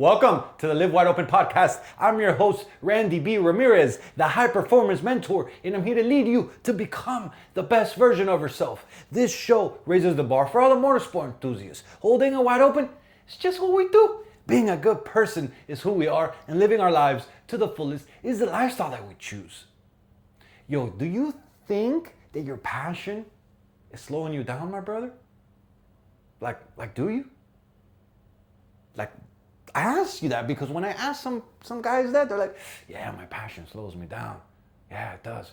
Welcome to the Live Wide Open podcast. I'm your host, Randy B. Ramirez, the high performance mentor, and I'm here to lead you to become the best version of yourself. This show raises the bar for all the motorsport enthusiasts. Holding it wide open is just what we do. Being a good person is who we are, and living our lives to the fullest is the lifestyle that we choose. Yo, do you think that your passion is slowing you down, my brother? Like, do you? Like, I ask you that because when I ask some guys that, they're like, yeah, my passion slows me down. Yeah, it does.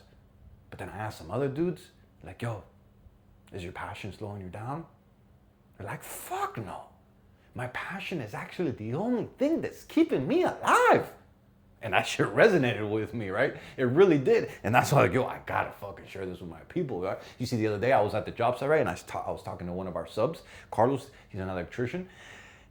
But then I ask some other dudes, like, yo, is your passion slowing you down? They're like, fuck no. My passion is actually the only thing that's keeping me alive. And that shit resonated with me, right? It really did. And that's why, like, yo, I gotta fucking share this with my people, right? You see, the other day I was at the job site, right? And I was talking to one of our subs, Carlos. He's an electrician.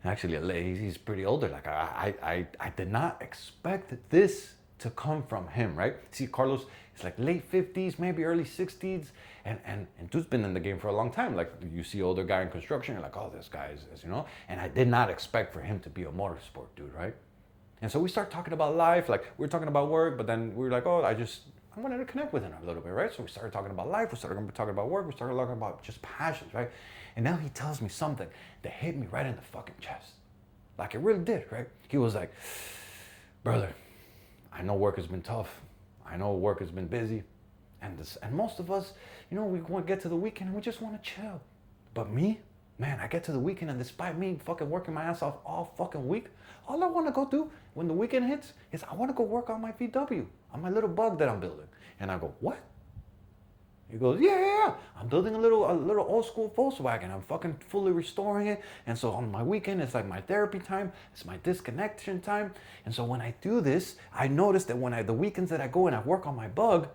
Actually, he's pretty older. Like, I did not expect this to come from him, right? See, Carlos is like late 50s, maybe early 60s, and dude's been in the game for a long time. Like, you see older guy in construction, you're like, oh, this guy is, you know? And I did not expect for him to be a motorsport dude, right? And so we start talking about life, like we're talking about work, but then we were like, oh, I wanted to connect with him a little bit, right? So we started talking about life, we started talking about work, we started talking about just passions, right? And now he tells me something that hit me right in the fucking chest. Like, it really did, right? He was like, brother, I know work has been tough. I know work has been busy. And most of us, you know, we want to get to the weekend and we just want to chill. But me, man, I get to the weekend and despite me fucking working my ass off all fucking week, all I want to go do when the weekend hits is I want to go work on my VW, on my little bug that I'm building. And I go, what? He goes, yeah. I'm building a little old school Volkswagen. I'm fucking fully restoring it. And so on my weekend, it's like my therapy time. It's my disconnection time. And so when I do this, I notice that when the weekends that I go and I work on my bug,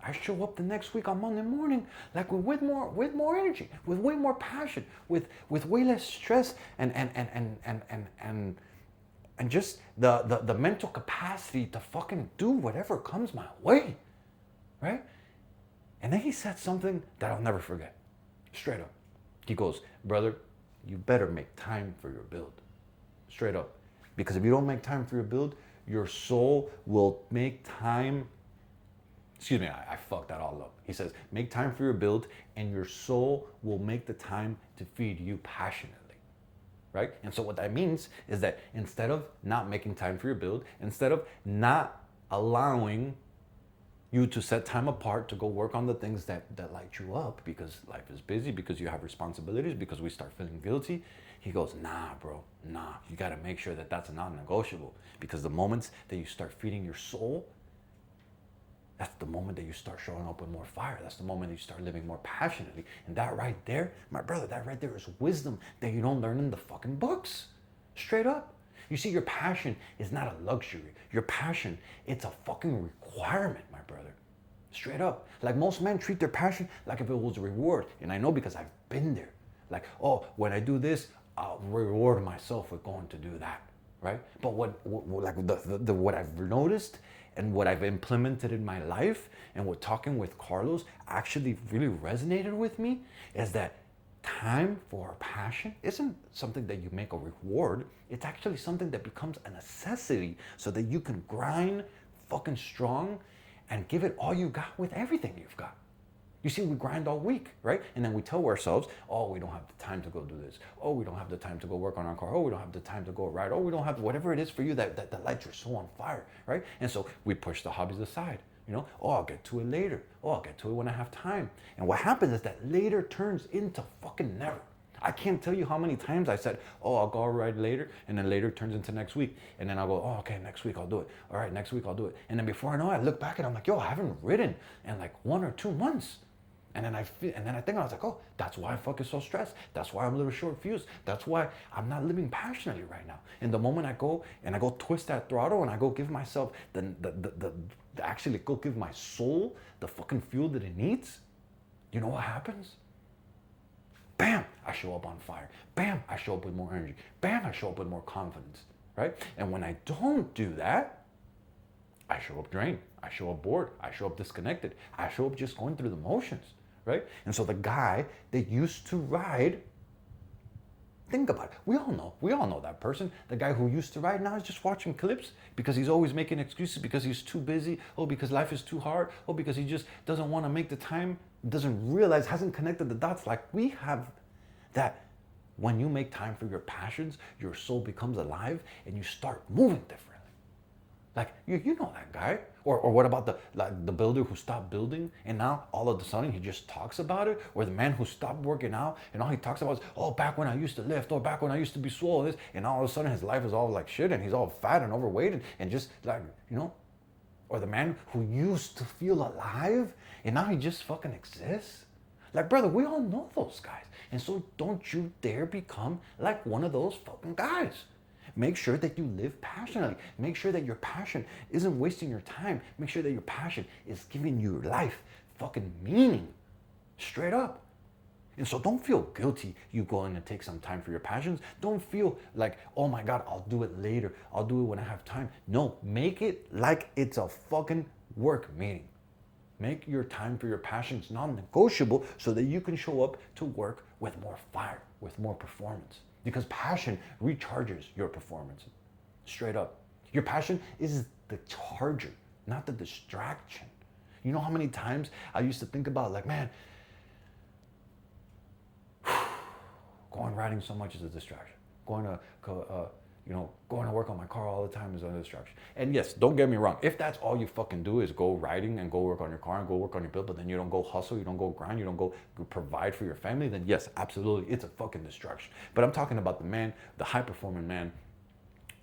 I show up the next week on Monday morning like with more energy, with way more passion, with way less stress and just the mental capacity to fucking do whatever comes my way, right? And then he said something that I'll never forget, straight up. He goes, brother, you better make time for your build, straight up. Because if you don't make time for your build, your soul will make time. Excuse me, I fucked that all up. He says, make time for your build and your soul will make the time to feed you passionately, right? And so what that means is that instead of not making time for your build, instead of not allowing you to set time apart to go work on the things that light you up because life is busy, because you have responsibilities, because we start feeling guilty. He goes, nah, bro, nah. You got to make sure that that's non-negotiable because the moments that you start feeding your soul, that's the moment that you start showing up with more fire. That's the moment that you start living more passionately. And that right there, my brother, that right there is wisdom that you don't learn in the fucking books. Straight up. You see, your passion is not a luxury. Your passion, it's a fucking requirement, my brother. Straight up. Like most men treat their passion like if it was a reward. And I know because I've been there. Like, oh, when I do this, I'll reward myself with going to do that, right? But what I've noticed and what I've implemented in my life and what talking with Carlos actually really resonated with me is that time for passion isn't something that you make a reward. It's actually something that becomes a necessity so that you can grind fucking strong and give it all you got with everything you've got. You see, we grind all week, right? And then we tell ourselves, oh, we don't have the time to go do this. Oh, we don't have the time to go work on our car. Oh, we don't have the time to go ride. Oh, we don't have whatever it is for you that lights your soul on fire, right? And so we push the hobbies aside. You know, oh, I'll get to it later. Oh, I'll get to it when I have time. And what happens is that later turns into fucking never. I can't tell you how many times I said, oh, I'll go ride later, and then later turns into next week. And then I'll go, oh, okay, next week I'll do it. All right, next week I'll do it. And then before I know it, I look back and I'm like, yo, I haven't ridden in like 1 or 2 months. And then I think I was like, oh, that's why I'm fucking so stressed. That's why I'm a little short fused. That's why I'm not living passionately right now. And the moment I go twist that throttle and I go give myself actually go give my soul the fucking fuel that it needs, you know what happens? Bam, I show up on fire. Bam, I show up with more energy. Bam, I show up with more confidence, right? And when I don't do that, I show up drained. I show up bored. I show up disconnected. I show up just going through the motions, right? And so the guy that used to ride Think about it. We all know that person. The guy who used to write now is just watching clips because he's always making excuses because he's too busy. Oh, because life is too hard. Oh, because he just doesn't want to make the time, doesn't realize, hasn't connected the dots like we have. That when you make time for your passions, your soul becomes alive and you start moving differently. Like you know that guy. Or what about the builder who stopped building and now all of a sudden he just talks about it? Or the man who stopped working out and all he talks about is, oh, back when I used to lift, or back when I used to be swole, this, and all of a sudden his life is all like shit and he's all fat and overweight and just like, you know? Or the man who used to feel alive and now he just fucking exists. Like, brother, we all know those guys. And so don't you dare become like one of those fucking guys. Make sure that you live passionately. Make sure that your passion isn't wasting your time. Make sure that your passion is giving your life fucking meaning. Straight up. And so don't feel guilty you going to take some time for your passions. Don't feel like, oh my God, I'll do it later. I'll do it when I have time. No, make it like it's a fucking work meeting. Make your time for your passions non-negotiable so that you can show up to work with more fire, with more performance. Because passion recharges your performance. Straight up. Your passion is the charger, not the distraction. You know how many times I used to think about, like, man, going riding so much is a distraction. Going to work on my car all the time is a distraction. And yes, don't get me wrong. If that's all you fucking do is go riding and go work on your car and go work on your build, but then you don't go hustle, you don't go grind, you don't go provide for your family, then yes, absolutely, it's a fucking distraction. But I'm talking about the man, the high-performing man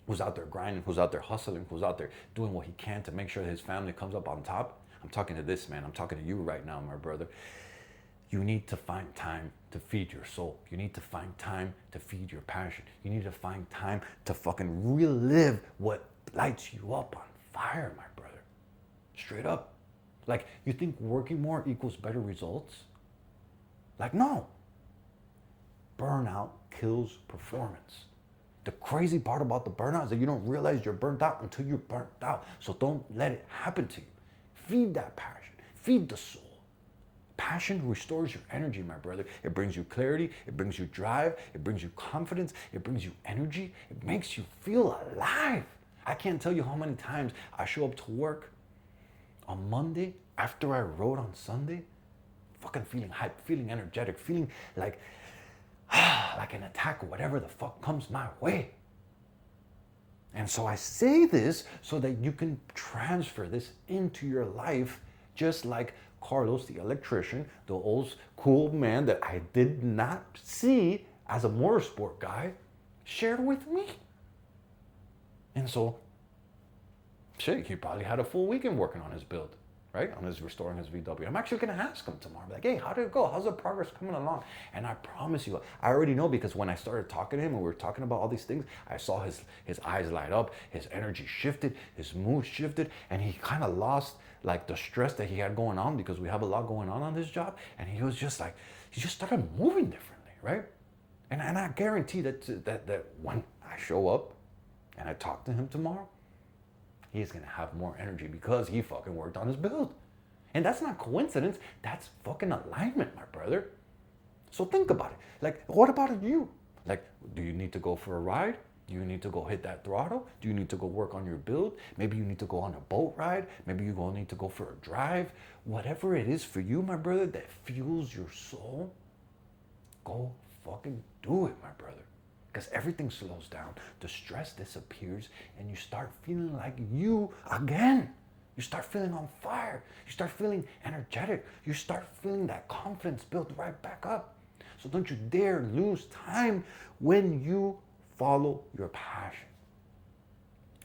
who's out there grinding, who's out there hustling, who's out there doing what he can to make sure that his family comes up on top. I'm talking to this man. I'm talking to you right now, my brother. You need to find time to feed your soul. You need to find time to feed your passion. You need to find time to fucking relive what lights you up on fire, my brother. Straight up. Like, you think working more equals better results? Like, no. Burnout kills performance. The crazy part about the burnout is that you don't realize you're burnt out until you're burnt out. So don't let it happen to you. Feed that passion. Feed the soul. Passion restores your energy, my brother. It brings you clarity. It brings you drive. It brings you confidence. It brings you energy. It makes you feel alive. I can't tell you how many times I show up to work on Monday after I rode on Sunday, fucking feeling hyped, feeling energetic, feeling like an attack or whatever the fuck comes my way. And so I say this so that you can transfer this into your life, just like Carlos, the electrician, the old cool man that I did not see as a motorsport guy, shared with me. And so, shit, he probably had a full weekend working on his build, right? On his restoring his VW. I'm actually gonna ask him tomorrow, like, hey, how did it go? How's the progress coming along? And I promise you, I already know, because when I started talking to him and we were talking about all these things, I saw his eyes light up, his energy shifted, his mood shifted, and he kind of lost like the stress that he had going on, because we have a lot going on this job. And he was just like, he just started moving differently, right? And I guarantee that when I show up and I talk to him tomorrow, he's gonna have more energy because he fucking worked on his build. And that's not coincidence, that's fucking alignment, my brother. So think about it. Like, what about you? Like, do you need to go for a ride? Do you need to go hit that throttle? Do you need to go work on your build? Maybe you need to go on a boat ride. Maybe you need to go for a drive. Whatever it is for you, my brother, that fuels your soul, go fucking do it, my brother. Because everything slows down, the stress disappears, and you start feeling like you again. You start feeling on fire. You start feeling energetic. You start feeling that confidence build right back up. So don't you dare lose time when you follow your passion.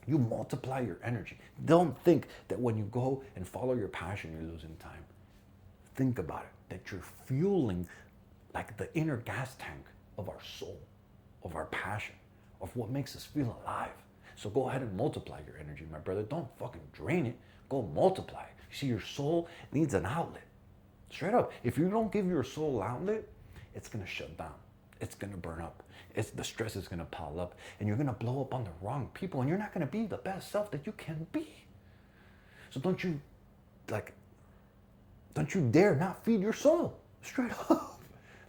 You multiply your energy. Don't think that when you go and follow your passion, you're losing time. Think about it, that you're fueling like the inner gas tank of our soul, of our passion, of what makes us feel alive. So go ahead and multiply your energy, my brother. Don't fucking drain it. Go multiply it. You see, your soul needs an outlet. Straight up. If you don't give your soul outlet, it's going to shut down. It's going to burn up. The stress is going to pile up, and you're going to blow up on the wrong people, and you're not going to be the best self that you can be. So don't you dare not feed your soul. Straight up.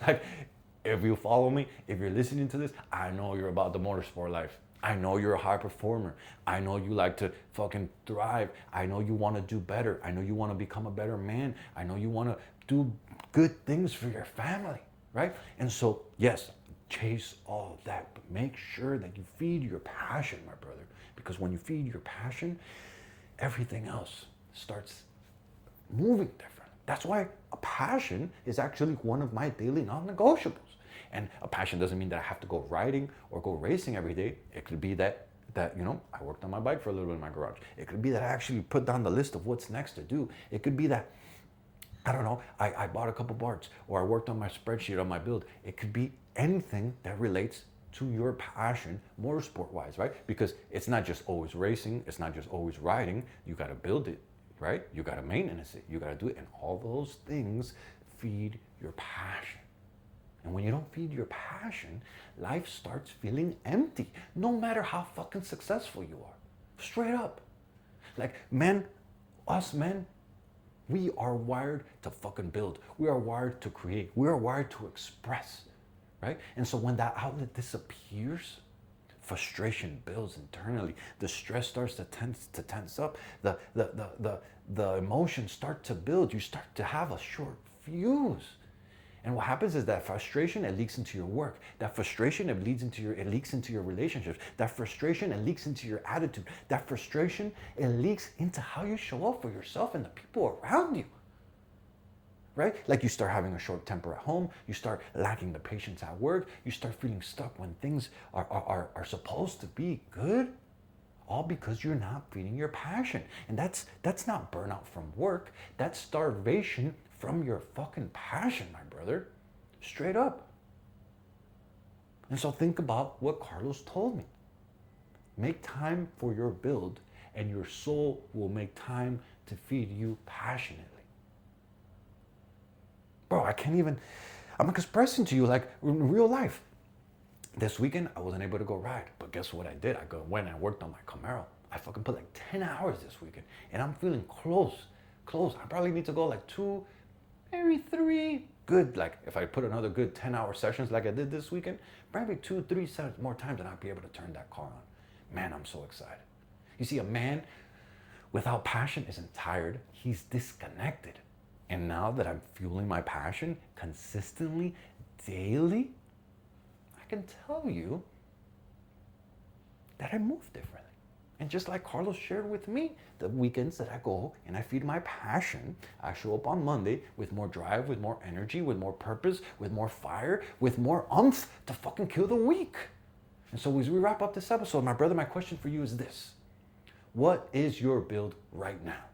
Like, If you follow me, if you're listening to this, I know you're about the motorsport life. I know you're a high performer. I know you like to fucking thrive. I know you want to do better. I know you want to become a better man. I know you want to do good things for your family, right? And so, yes, chase all of that, but make sure that you feed your passion, my brother, because when you feed your passion, everything else starts moving different. That's why a passion is actually one of my daily non-negotiables. And a passion doesn't mean that I have to go riding or go racing every day. It could be that I worked on my bike for a little bit in my garage. It could be that I actually put down the list of what's next to do. It could be that, I don't know, I bought a couple parts, or I worked on my spreadsheet on my build. It could be anything that relates to your passion, motorsport-wise, right? Because it's not just always racing. It's not just always riding. You got to build it, right? You got to maintenance it. You got to do it. And all those things feed your passion. And when you don't feed your passion, life starts feeling empty, no matter how fucking successful you are. Straight up. Like us men, we are wired to fucking build. We are wired to create. We are wired to express, right? And so when that outlet disappears, frustration builds internally. The stress starts to tense up. The emotions start to build. You start to have a short fuse. And what happens is that frustration, it leaks into your work. That frustration, it leaks into your relationships. That frustration, it leaks into your attitude. That frustration, it leaks into how you show up for yourself and the people around you. Right? Like you start having a short temper at home. You start lacking the patience at work. You start feeling stuck when things are supposed to be good. All because you're not feeding your passion. And that's not burnout from work. That's starvation from your fucking passion, my brother. Straight up. And so think about what Carlos told me. Make time for your build, and your soul will make time to feed you passionately. Bro, I'm expressing to you like in real life. This weekend, I wasn't able to go ride, but guess what I did? Went and worked on my Camaro. I fucking put like 10 hours this weekend, and I'm feeling close. I probably need to go like 2, maybe 3 good, like if I put another good 10-hour sessions like I did this weekend, probably 2-3 more times, and I'll be able to turn that car on. Man, I'm so excited. You see, a man without passion isn't tired, he's disconnected. And now that I'm fueling my passion consistently, daily, I can tell you that I move differently. And just like Carlos shared with me, the weekends that I go and I feed my passion, I show up on Monday with more drive, with more energy, with more purpose, with more fire, with more oomph to fucking kill the week. And so as we wrap up this episode, my brother, my question for you is this. What is your build right now?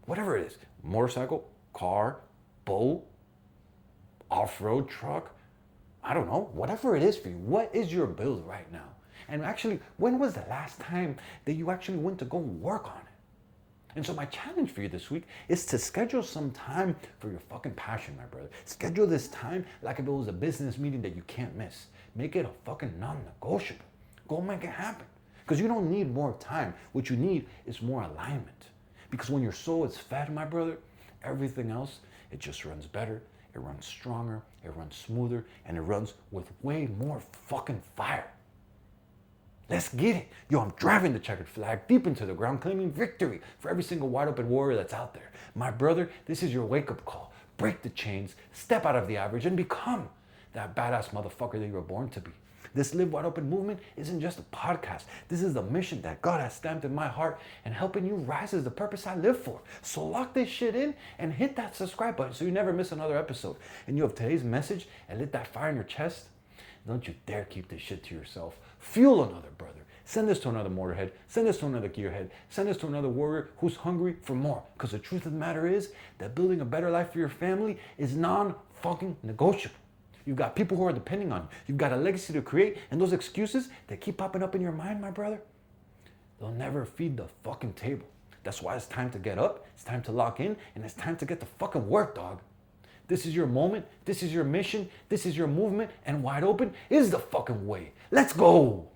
Whatever it is, motorcycle, car, boat, off-road truck, I don't know, whatever it is for you, what is your build right now? And actually, when was the last time that you actually went to go work on it? And so my challenge for you this week is to schedule some time for your fucking passion, my brother. Schedule this time like if it was a business meeting that you can't miss. Make it a fucking non-negotiable. Go make it happen. Because you don't need more time. What you need is more alignment. Because when your soul is fed, my brother, everything else, it just runs better. It runs stronger. It runs smoother. And it runs with way more fucking fire. Let's get it. Yo, I'm driving the checkered flag deep into the ground, claiming victory for every single wide open warrior that's out there. My brother, this is your wake-up call. Break the chains, step out of the average, and become that badass motherfucker that you were born to be. This Live Wide Open movement isn't just a podcast. This is the mission that God has stamped in my heart, and helping you rise is the purpose I live for. So lock this shit in and hit that subscribe button so you never miss another episode. And you have today's message and lit that fire in your chest. Don't you dare keep this shit to yourself. Fuel another brother. Send this to another motorhead. Send this to another gearhead. Send this to another warrior who's hungry for more. Because the truth of the matter is that building a better life for your family is non-fucking negotiable. You've got people who are depending on you. You've got a legacy to create. And those excuses that keep popping up in your mind, my brother, they'll never feed the fucking table. That's why it's time to get up. It's time to lock in. And it's time to get to fucking work, dog. This is your moment. This is your mission. This is your movement. And Wide Open is the fucking way. Let's go.